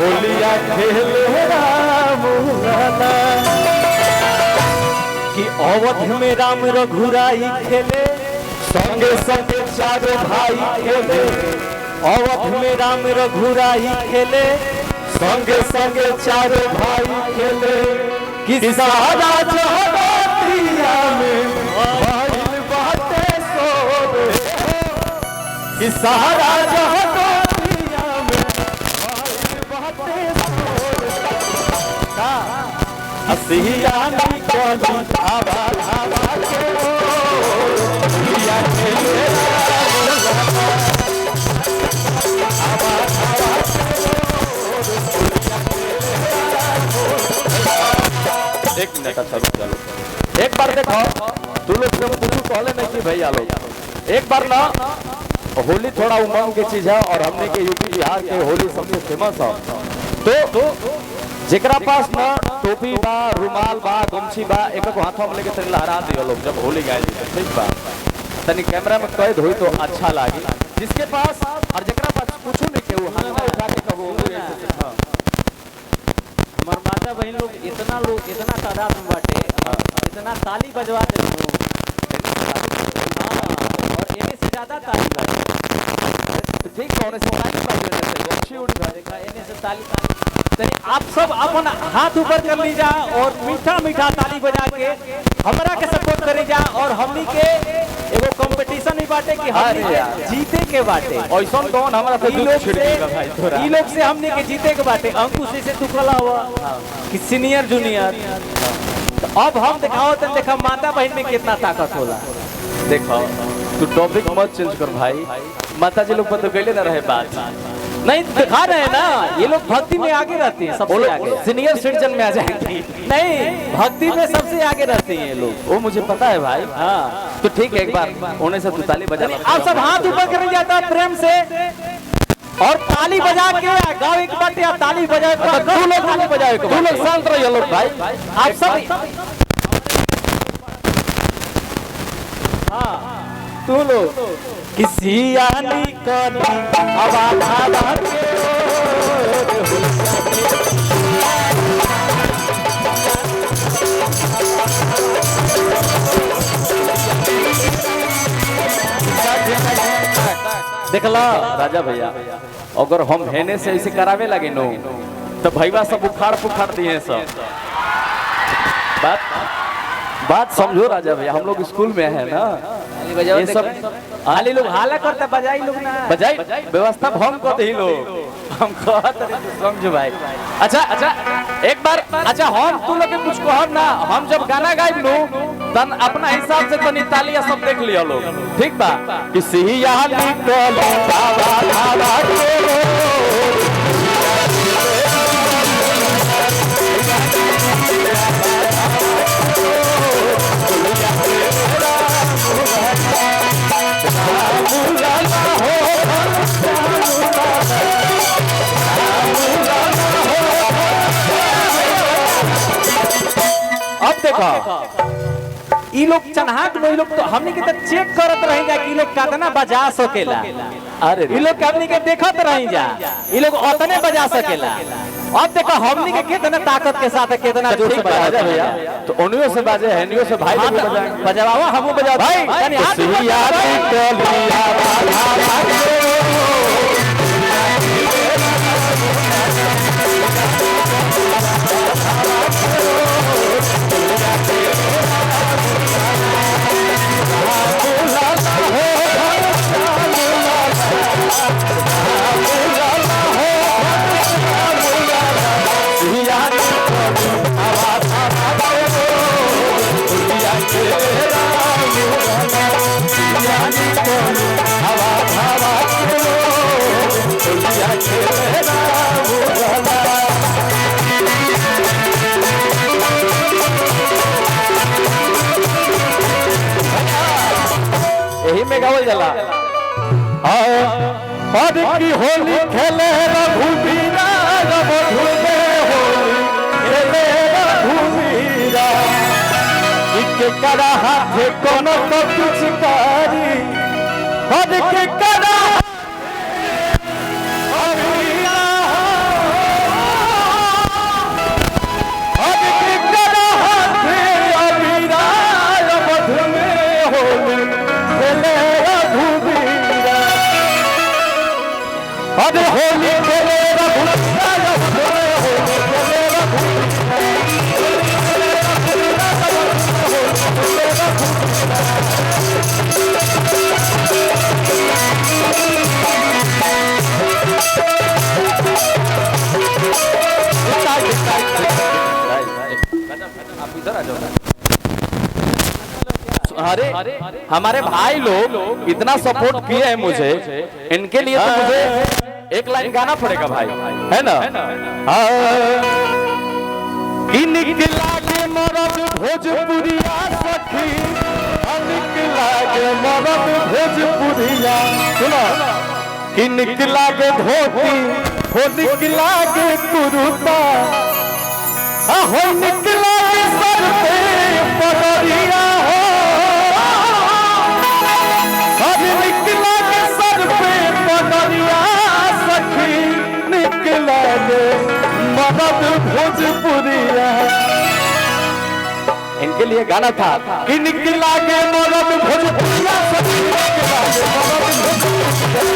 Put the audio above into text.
होलिया खेले राम लाला कि अवध में राम रघुराई खेले संगे संगे चारों भाई खेले। अवध में राम रघुराई खेले संगे संगे चारों भाई खेले कि सारा जहानिया में भाई बातें सोवे कि सारा जहानिया में भाई बातें सोवे हसियानी कोली आवा आवा के लिया खेले एक मिनट अच्छा रुक जा लो। एक बार देखो तू लोग जब कुछ कहले नहीं कि भैया लोग एक बार ना होली थोड़ा उमंग की चीज है और हमने के यूपी बिहार के होली सबसे फेमस है। तो जेकरा पास ना टोपी बा रुमाल बा गमछी बा एक हाथों में लेके तनी लहरा दियो लोग जब होली गाय ठीक बा तनी कैमरा में कैद होई तो अच्छा लागी। जिसके पास और जेकरा पास कुछ नहीं के वो हाथ उठा के कबो हमार माता बहन लोग इतना तादाद में बाटे इतना ताली बजवा दे और इन्हें से ज्यादा ताली बाटे ठीक कौन से ताली बज रहे थे गमछी उठ देखा इन्हें से ताली आप सब अपन हाथ ऊपर कर लीजा और मीठा मीठा ताली बजा के हमरा के सपोर्ट करी जा और हमनी के एगो कंपटीशन ही बाटे कि हमनी के जीते के बाटे ऐसा कौन हमरा पे दुख छिड़केगा भाई थोड़ा ई लोग से हमनी के जीते के बाटे अंकुश से तू खला हुआ कि सीनियर जूनियर तो अब हम दिखाओ तो देखा माता बहन में कितना ताकत होला। देखो तू टॉपिक मत चेंज कर भाई माता जी लोग पर तो गले ना रहे बात नहीं दिखा रहे हैं ना ये लोग भक्ति में आगे रहते हैं सबसे आगे सीनियर सिटीजन में आ जाएंगे नहीं भक्ति में सबसे आगे रहते हैं ये लोग वो मुझे पता है भाई। हाँ तो ठीक है एक बार उन्हें से तू ताली बजा आप सब हाथ ऊपर कर जाता प्रेम से और ताली बजा के गाँव एक बात या ताली बजाए तू लोग ताली बजाए तू लोग शांत रहिए लोग भाई आप सब हाँ तू लोग किसी आनी कली आवाज आवाज देखला राजा भैया अगर हम हेने से ऐसे करावे लगे नो तो भैया सब उखाड़ पुखाड़ दिए सब बात समझो राजा भैया हम लोग स्कूल में है ना ये सब आली लोग हाला करता बजाई लोग ना बजाई व्यवस्था हम को ही लोग हम कहत समझो भाई। अच्छा अच्छा एक बार अच्छा हम तू लोग के कुछ कहब ना हम जब गाना गाइब नु तन अपना हिसाब से तनी तालियां सब देख लियो लोग ठीक बा कि सिया निकल बाबा बाबा अब देखो ई लोग चन्हाक नो ई लोग तो हमनी के तो चेक करत रही जा कि ई लोग कितना बजा सकेला। अरे ई लोग हमनी के देखत रही जा ई लोग उतने बजा सकेला। अब देखो हमनी के कितना ताकत के साथ कितना जोर से बजा भैया तो ओनियो से बाजे हैनियो से भाई लोग बजावा हमहु बजा भाई यानी हाथ यही में गावल जाला और की होली खेले रघुबीरा मधुर में होली खेले रघुबीरा इके करा हाथे कोनो तो पिचकारी और के करा अरे होली खेले रघुवीरा होली खेले आप इधर आ जाओ। अरे हमारे भाई लोग इतना सपोर्ट किए हैं मुझे, इनके लिए तो मुझे एक लाइन गाना पड़ेगा भाई, है ना? कि निकला के मरद भोजपुरिया सखी, निकला के मरद भोजपुरिया, सुनो कि निकला के धोती हो, निकला के कुर्ता हो, निकला के सर पे पगड़िया हो, निकला के सर पे पगड़िया सखी, निकला के मरद भोजपुरिया। इनके लिए गाना था कि निकला के मरद भोजपुरिया सखी, निकला के मरद भोजपुरिया।